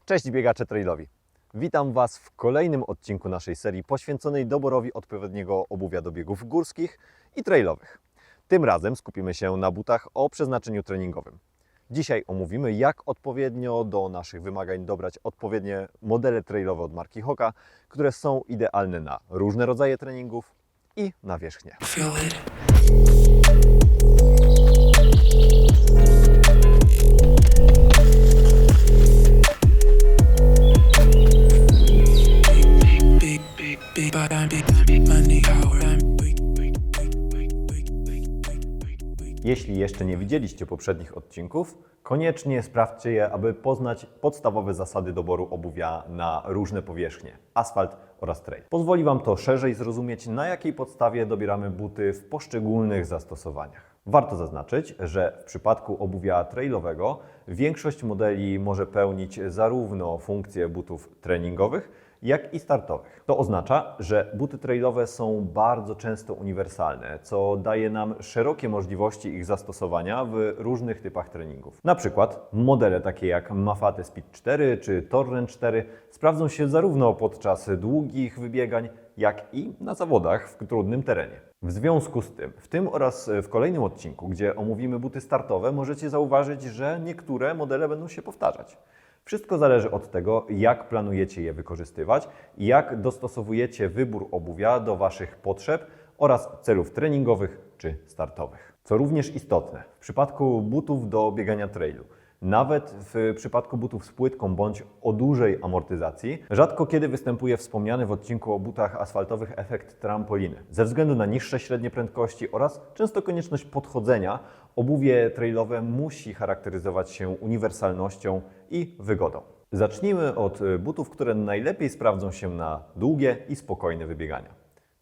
Cześć biegacze trailowi! Witam Was w kolejnym odcinku naszej serii poświęconej doborowi odpowiedniego obuwia do biegów górskich i trailowych. Tym razem skupimy się na butach o przeznaczeniu treningowym. Dzisiaj omówimy, jak odpowiednio do naszych wymagań dobrać odpowiednie modele trailowe od marki Hoka, które są idealne na różne rodzaje treningów i nawierzchnię. Jeśli jeszcze nie widzieliście poprzednich odcinków, koniecznie sprawdźcie je, aby poznać podstawowe zasady doboru obuwia na różne powierzchnie, asfalt oraz trail. Pozwoli Wam to szerzej zrozumieć, na jakiej podstawie dobieramy buty w poszczególnych zastosowaniach. Warto zaznaczyć, że w przypadku obuwia trailowego większość modeli może pełnić zarówno funkcje butów treningowych, jak i startowych. To oznacza, że buty trailowe są bardzo często uniwersalne, co daje nam szerokie możliwości ich zastosowania w różnych typach treningów. Na przykład modele takie jak Mafate Speed 4 czy Torrent 4 sprawdzą się zarówno podczas długich wybiegań, jak i na zawodach w trudnym terenie. W związku z tym, w tym oraz w kolejnym odcinku, gdzie omówimy buty startowe, możecie zauważyć, że niektóre modele będą się powtarzać. Wszystko zależy od tego, jak planujecie je wykorzystywać i jak dostosowujecie wybór obuwia do Waszych potrzeb oraz celów treningowych czy startowych. Co również istotne, w przypadku butów do biegania trailu, nawet w przypadku butów z płytką bądź o dużej amortyzacji, rzadko kiedy występuje wspomniany w odcinku o butach asfaltowych efekt trampoliny. Ze względu na niższe średnie prędkości oraz często konieczność podchodzenia, obuwie trailowe musi charakteryzować się uniwersalnością i wygodą. Zacznijmy od butów, które najlepiej sprawdzą się na długie i spokojne wybiegania.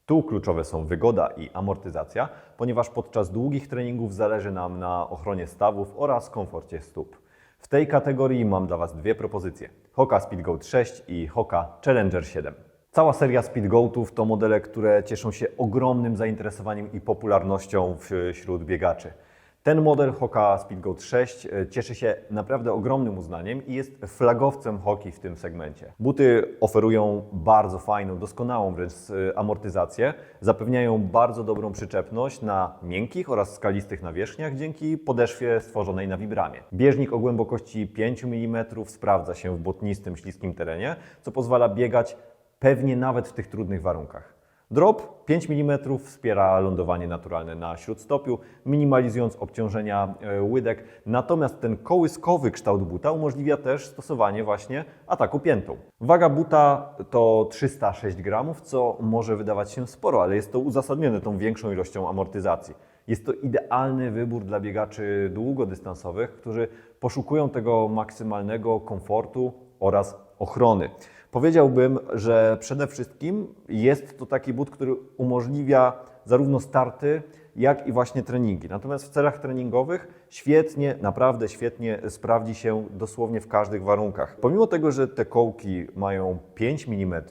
Tu kluczowe są wygoda i amortyzacja, ponieważ podczas długich treningów zależy nam na ochronie stawów oraz komforcie stóp. W tej kategorii mam dla Was dwie propozycje: Hoka Speedgoat 6 i Hoka Challenger 7. Cała seria Speedgoatów to modele, które cieszą się ogromnym zainteresowaniem i popularnością wśród biegaczy. Ten model Hoka Speedgoat 6 cieszy się naprawdę ogromnym uznaniem i jest flagowcem Hoki w tym segmencie. Buty oferują bardzo fajną, doskonałą wręcz amortyzację, zapewniają bardzo dobrą przyczepność na miękkich oraz skalistych nawierzchniach dzięki podeszwie stworzonej na Vibramie. Bieżnik o głębokości 5 mm sprawdza się w błotnistym, śliskim terenie, co pozwala biegać pewnie nawet w tych trudnych warunkach. Drop 5 mm wspiera lądowanie naturalne na śródstopiu, minimalizując obciążenia łydek, natomiast ten kołyskowy kształt buta umożliwia też stosowanie właśnie ataku piętą. Waga buta to 306 gramów, co może wydawać się sporo, ale jest to uzasadnione tą większą ilością amortyzacji. Jest to idealny wybór dla biegaczy długodystansowych, którzy poszukują tego maksymalnego komfortu oraz ochrony. Powiedziałbym, że przede wszystkim jest to taki but, który umożliwia zarówno starty, jak i właśnie treningi. Natomiast w celach treningowych świetnie, naprawdę świetnie sprawdzi się dosłownie w każdych warunkach. Pomimo tego, że te kołki mają 5 mm,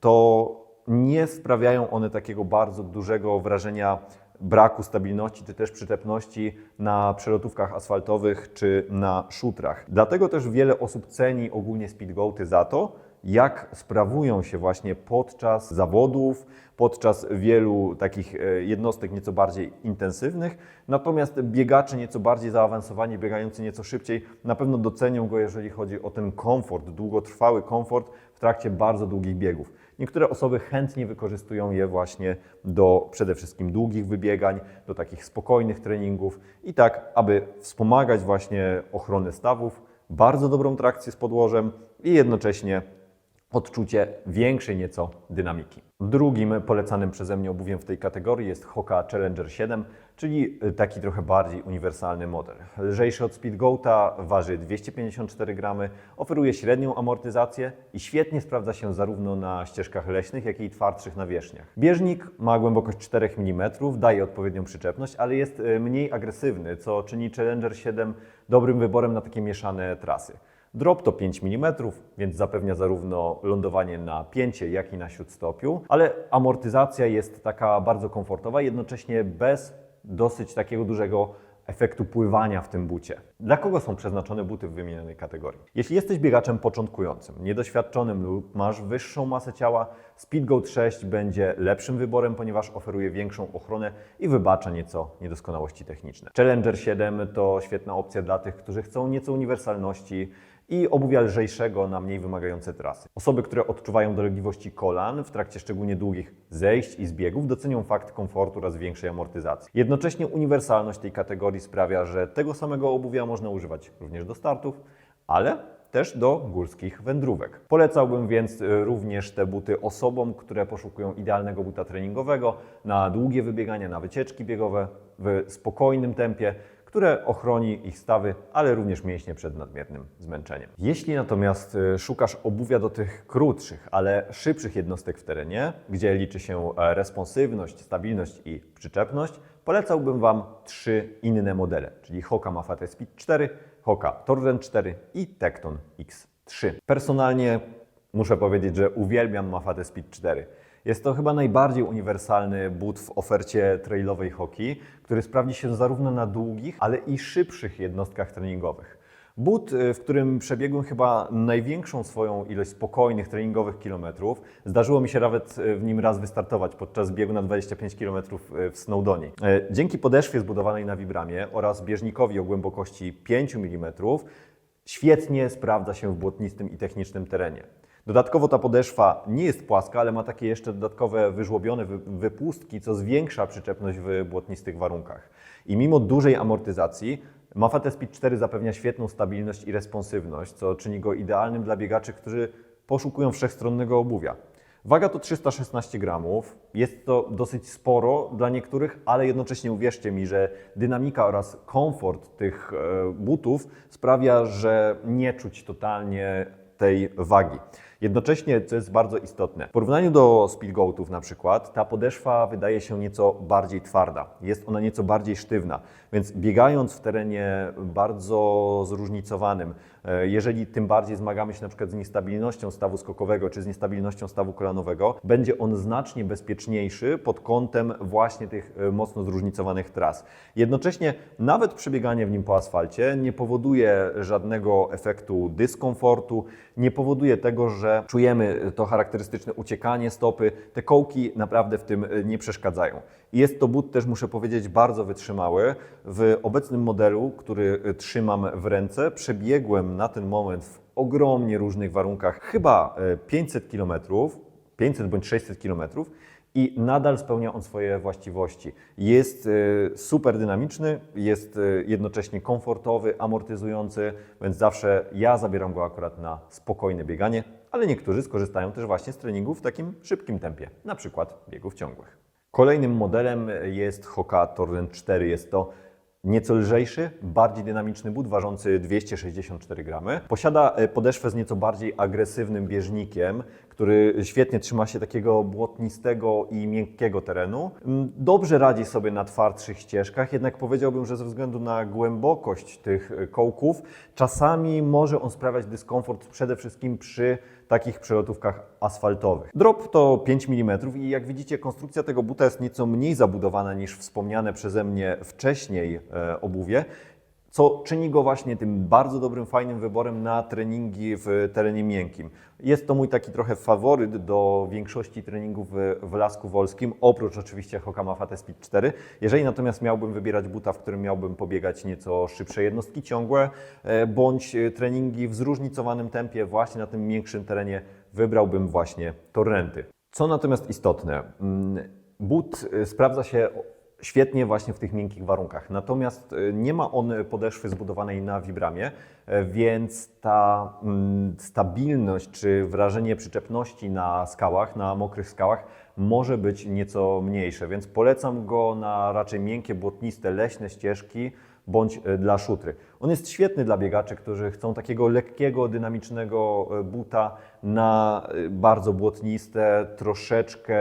to nie sprawiają one takiego bardzo dużego wrażenia braku stabilności czy też przyczepności na przelotówkach asfaltowych czy na szutrach. Dlatego też wiele osób ceni ogólnie Speedgoaty za to, jak sprawują się właśnie podczas zawodów, podczas wielu takich jednostek nieco bardziej intensywnych. Natomiast biegacze nieco bardziej zaawansowani, biegający nieco szybciej, na pewno docenią go, jeżeli chodzi o ten komfort, długotrwały komfort w trakcie bardzo długich biegów. Niektóre osoby chętnie wykorzystują je właśnie do przede wszystkim długich wybiegań, do takich spokojnych treningów i tak, aby wspomagać właśnie ochronę stawów, bardzo dobrą trakcję z podłożem i jednocześnie odczucie większej nieco dynamiki. Drugim polecanym przeze mnie obuwiem w tej kategorii jest Hoka Challenger 7, czyli taki trochę bardziej uniwersalny model. Lżejszy od Speedgoata, waży 254 gramy, oferuje średnią amortyzację i świetnie sprawdza się zarówno na ścieżkach leśnych, jak i twardszych nawierzchniach. Bieżnik ma głębokość 4 mm, daje odpowiednią przyczepność, ale jest mniej agresywny, co czyni Challenger 7 dobrym wyborem na takie mieszane trasy. Drop to 5 mm, więc zapewnia zarówno lądowanie na pięcie, jak i na śródstopiu, ale amortyzacja jest taka bardzo komfortowa, jednocześnie bez dosyć takiego dużego efektu pływania w tym bucie. Dla kogo są przeznaczone buty w wymienionej kategorii? Jeśli jesteś biegaczem początkującym, niedoświadczonym lub masz wyższą masę ciała, Speedgoat 6 będzie lepszym wyborem, ponieważ oferuje większą ochronę i wybacza nieco niedoskonałości techniczne. Challenger 7 to świetna opcja dla tych, którzy chcą nieco uniwersalności i obuwia lżejszego na mniej wymagające trasy. Osoby, które odczuwają dolegliwości kolan w trakcie szczególnie długich zejść i zbiegów, docenią fakt komfortu oraz większej amortyzacji. Jednocześnie uniwersalność tej kategorii sprawia, że tego samego obuwia można używać również do startów, ale też do górskich wędrówek. Polecałbym więc również te buty osobom, które poszukują idealnego buta treningowego na długie wybiegania, na wycieczki biegowe w spokojnym tempie, które ochroni ich stawy, ale również mięśnie przed nadmiernym zmęczeniem. Jeśli natomiast szukasz obuwia do tych krótszych, ale szybszych jednostek w terenie, gdzie liczy się responsywność, stabilność i przyczepność, polecałbym Wam 3 inne modele, czyli Hoka Mafate Speed 4, Hoka Torrent 4 i Tecton X3. Personalnie muszę powiedzieć, że uwielbiam Mafate Speed 4. Jest to chyba najbardziej uniwersalny but w ofercie trailowej Hoki, który sprawdzi się zarówno na długich, ale i szybszych jednostkach treningowych. But, w którym przebiegłem chyba największą swoją ilość spokojnych treningowych kilometrów. Zdarzyło mi się nawet w nim raz wystartować podczas biegu na 25 km w Snowdonie. Dzięki podeszwie zbudowanej na Vibramie oraz bieżnikowi o głębokości 5 mm świetnie sprawdza się w błotnistym i technicznym terenie. Dodatkowo ta podeszwa nie jest płaska, ale ma takie jeszcze dodatkowe wyżłobione wypustki, co zwiększa przyczepność w błotnistych warunkach. I mimo dużej amortyzacji Mafate Speed 4 zapewnia świetną stabilność i responsywność, co czyni go idealnym dla biegaczy, którzy poszukują wszechstronnego obuwia. Waga to 316 gramów. Jest to dosyć sporo dla niektórych, ale jednocześnie uwierzcie mi, że dynamika oraz komfort tych butów sprawia, że nie czuć totalnie tej wagi. Jednocześnie, co jest bardzo istotne, w porównaniu do Speedgoatów na przykład, ta podeszwa wydaje się nieco bardziej twarda, jest ona nieco bardziej sztywna, więc biegając w terenie bardzo zróżnicowanym, jeżeli tym bardziej zmagamy się na przykład z niestabilnością stawu skokowego czy z niestabilnością stawu kolanowego, będzie on znacznie bezpieczniejszy pod kątem właśnie tych mocno zróżnicowanych tras. Jednocześnie nawet przebieganie w nim po asfalcie nie powoduje żadnego efektu dyskomfortu, nie powoduje tego, że czujemy to charakterystyczne uciekanie stopy. Te kołki naprawdę w tym nie przeszkadzają. I jest to but też, muszę powiedzieć, bardzo wytrzymały. W obecnym modelu, który trzymam w ręce, przebiegłem na ten moment w ogromnie różnych warunkach chyba 500 km, 500 bądź 600 km i nadal spełnia on swoje właściwości. Jest super dynamiczny, jest jednocześnie komfortowy, amortyzujący, więc zawsze ja zabieram go akurat na spokojne bieganie, ale niektórzy skorzystają też właśnie z treningu w takim szybkim tempie, na przykład biegów ciągłych. Kolejnym modelem jest Hoka Torrent 4. Jest to nieco lżejszy, bardziej dynamiczny but ważący 264 gramy. Posiada podeszwę z nieco bardziej agresywnym bieżnikiem, który świetnie trzyma się takiego błotnistego i miękkiego terenu. Dobrze radzi sobie na twardszych ścieżkach, jednak powiedziałbym, że ze względu na głębokość tych kołków czasami może on sprawiać dyskomfort przede wszystkim przy takich przelotówkach asfaltowych. Drop to 5 mm i jak widzicie, konstrukcja tego buta jest nieco mniej zabudowana niż wspomniane przeze mnie wcześniej obuwie, co czyni go właśnie tym bardzo dobrym, fajnym wyborem na treningi w terenie miękkim. Jest to mój taki trochę faworyt do większości treningów w Lasku Wolskim, oprócz oczywiście Hoka Mafate Speed 4. Jeżeli natomiast miałbym wybierać buta, w którym miałbym pobiegać nieco szybsze jednostki ciągłe, bądź treningi w zróżnicowanym tempie właśnie na tym miększym terenie, wybrałbym właśnie Torrenty. Co natomiast istotne, but sprawdza się świetnie właśnie w tych miękkich warunkach. Natomiast nie ma on podeszwy zbudowanej na Vibramie, więc ta stabilność czy wrażenie przyczepności na skałach, na mokrych skałach może być nieco mniejsze, więc polecam go na raczej miękkie, błotniste, leśne ścieżki bądź dla szutry. On jest świetny dla biegaczy, którzy chcą takiego lekkiego, dynamicznego buta na bardzo błotniste, troszeczkę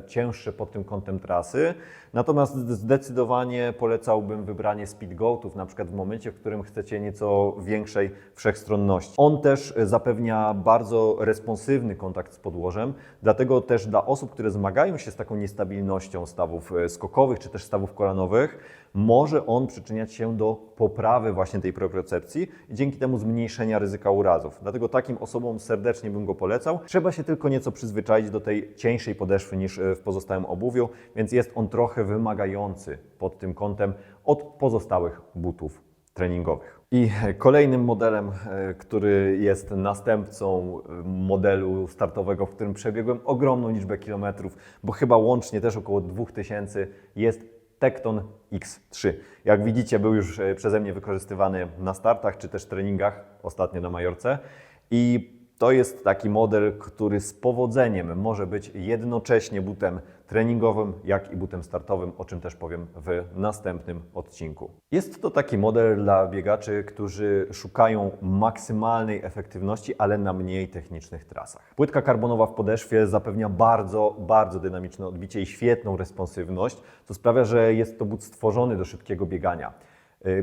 cięższe pod tym kątem trasy. Natomiast zdecydowanie polecałbym wybranie Speedgoatów, na przykład w momencie, w którym chcecie nieco większej wszechstronności. On też zapewnia bardzo responsywny kontakt z podłożem, dlatego też dla osób, które zmagają się z taką niestabilnością stawów skokowych czy też stawów kolanowych, może on przyczyniać się do poprawy właśnie tej propriocepcji i dzięki temu zmniejszenia ryzyka urazów. Dlatego takim osobom serdecznie bym go polecał. Trzeba się tylko nieco przyzwyczaić do tej cieńszej podeszwy niż w pozostałym obuwiu, więc jest on trochę wymagający pod tym kątem od pozostałych butów treningowych. I kolejnym modelem, który jest następcą modelu startowego, w którym przebiegłem ogromną liczbę kilometrów, bo chyba łącznie też około 2000, jest Tecton X3. Jak widzicie, był już przeze mnie wykorzystywany na startach czy też treningach, ostatnio na Majorce. I to jest taki model, który z powodzeniem może być jednocześnie butem treningowym, jak i butem startowym, o czym też powiem w następnym odcinku. Jest to taki model dla biegaczy, którzy szukają maksymalnej efektywności, ale na mniej technicznych trasach. Płytka karbonowa w podeszwie zapewnia bardzo dynamiczne odbicie i świetną responsywność, co sprawia, że jest to but stworzony do szybkiego biegania.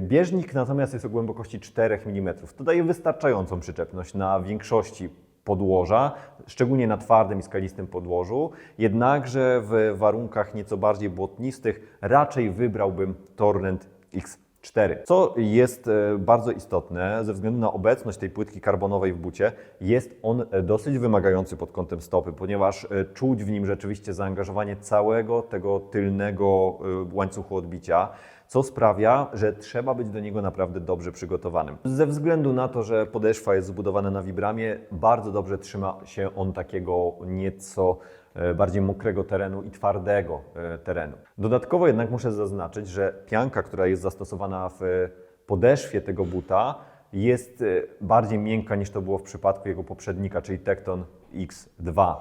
Bieżnik natomiast jest o głębokości 4 mm. To daje wystarczającą przyczepność na większości podłoża, szczególnie na twardym i skalistym podłożu. Jednakże w warunkach nieco bardziej błotnistych raczej wybrałbym Torrent X4. Co jest bardzo istotne, ze względu na obecność tej płytki karbonowej w bucie, jest on dosyć wymagający pod kątem stopy, ponieważ czuć w nim rzeczywiście zaangażowanie całego tego tylnego łańcuchu odbicia, co sprawia, że trzeba być do niego naprawdę dobrze przygotowanym. Ze względu na to, że podeszwa jest zbudowana na vibramie, bardzo dobrze trzyma się on takiego nieco bardziej mokrego terenu i twardego terenu. Dodatkowo jednak muszę zaznaczyć, że pianka, która jest zastosowana w podeszwie tego buta, jest bardziej miękka niż to było w przypadku jego poprzednika, czyli Tecton X2.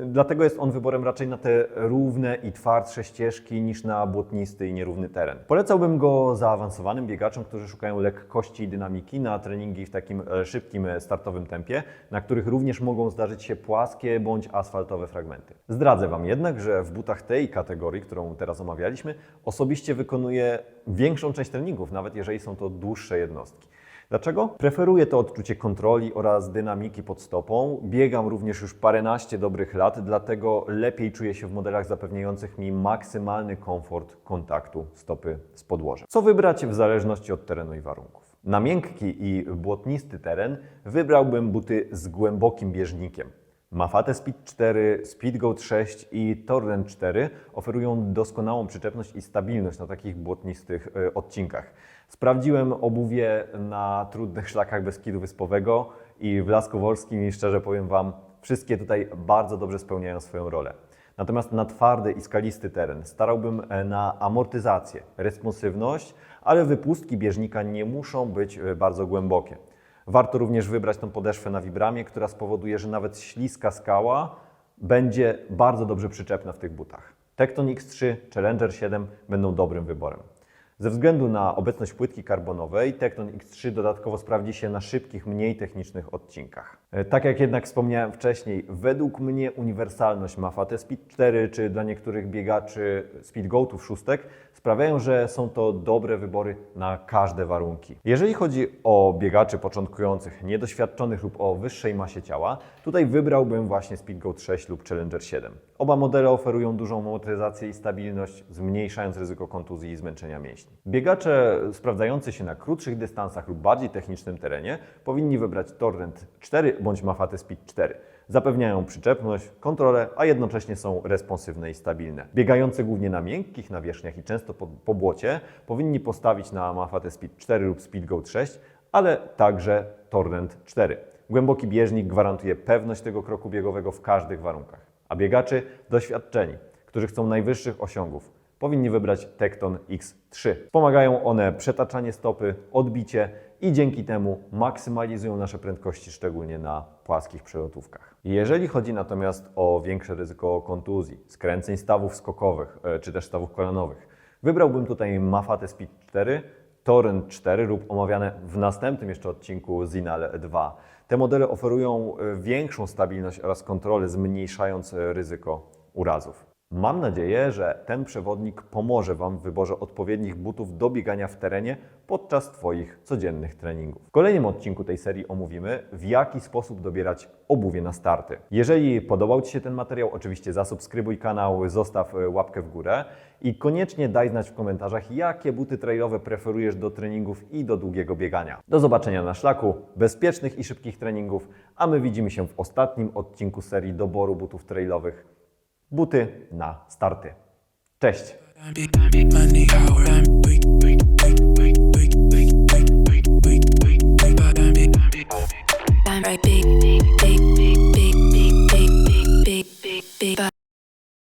Dlatego jest on wyborem raczej na te równe i twardsze ścieżki niż na błotnisty i nierówny teren. Polecałbym go zaawansowanym biegaczom, którzy szukają lekkości i dynamiki na treningi w takim szybkim, startowym tempie, na których również mogą zdarzyć się płaskie bądź asfaltowe fragmenty. Zdradzę Wam jednak, że w butach tej kategorii, którą teraz omawialiśmy, osobiście wykonuję większą część treningów, nawet jeżeli są to dłuższe jednostki. Dlaczego? Preferuję to odczucie kontroli oraz dynamiki pod stopą. Biegam również już paręnaście dobrych lat, dlatego lepiej czuję się w modelach zapewniających mi maksymalny komfort kontaktu stopy z podłożem. Co wybrać w zależności od terenu i warunków? Na miękki i błotnisty teren wybrałbym buty z głębokim bieżnikiem. Mafate Speed 4, Speedgoat 6 i Torrent 4 oferują doskonałą przyczepność i stabilność na takich błotnistych odcinkach. Sprawdziłem obuwie na trudnych szlakach Beskidu Wyspowego i w Lasku Wolskim i szczerze powiem Wam, wszystkie tutaj bardzo dobrze spełniają swoją rolę. Natomiast na twardy i skalisty teren starałbym na amortyzację, responsywność, ale wypustki bieżnika nie muszą być bardzo głębokie. Warto również wybrać tą podeszwę na vibramie, która spowoduje, że nawet śliska skała będzie bardzo dobrze przyczepna w tych butach. Tecton X3, Challenger 7 będą dobrym wyborem. Ze względu na obecność płytki karbonowej, Tecton X3 dodatkowo sprawdzi się na szybkich, mniej technicznych odcinkach. Tak jak jednak wspomniałem wcześniej, według mnie uniwersalność Mafate Speed 4 czy dla niektórych biegaczy Speedgoatów 6 sprawiają, że są to dobre wybory na każde warunki. Jeżeli chodzi o biegaczy początkujących, niedoświadczonych lub o wyższej masie ciała, tutaj wybrałbym właśnie Speedgoat 6 lub Challenger 7. Oba modele oferują dużą motoryzację i stabilność, zmniejszając ryzyko kontuzji i zmęczenia mięśni. Biegacze sprawdzający się na krótszych dystansach lub bardziej technicznym terenie powinni wybrać Torrent 4 bądź Mafate Speed 4. Zapewniają przyczepność, kontrolę, a jednocześnie są responsywne i stabilne. Biegający głównie na miękkich nawierzchniach i często po błocie powinni postawić na Mafate Speed 4 lub Speedgoat 6, ale także Torrent 4. Głęboki bieżnik gwarantuje pewność tego kroku biegowego w każdych warunkach. A biegaczy doświadczeni, którzy chcą najwyższych osiągów, powinni wybrać Tecton X3. Pomagają one przetaczanie stopy, odbicie i dzięki temu maksymalizują nasze prędkości, szczególnie na płaskich przelotówkach. Jeżeli chodzi natomiast o większe ryzyko kontuzji, skręceń stawów skokowych czy też stawów kolanowych, wybrałbym tutaj Mafate Speed 4 Torrent 4 lub omawiane w następnym jeszcze odcinku Zinal 2. Te modele oferują większą stabilność oraz kontrolę, zmniejszając ryzyko urazów. Mam nadzieję, że ten przewodnik pomoże Wam w wyborze odpowiednich butów do biegania w terenie podczas Twoich codziennych treningów. W kolejnym odcinku tej serii omówimy, w jaki sposób dobierać obuwie na starty. Jeżeli podobał Ci się ten materiał, oczywiście zasubskrybuj kanał, zostaw łapkę w górę i koniecznie daj znać w komentarzach, jakie buty trailowe preferujesz do treningów i do długiego biegania. Do zobaczenia na szlaku, bezpiecznych i szybkich treningów, a my widzimy się w ostatnim odcinku serii doboru butów trailowych. Buty na starty. Cześć! I'm right big, big, big.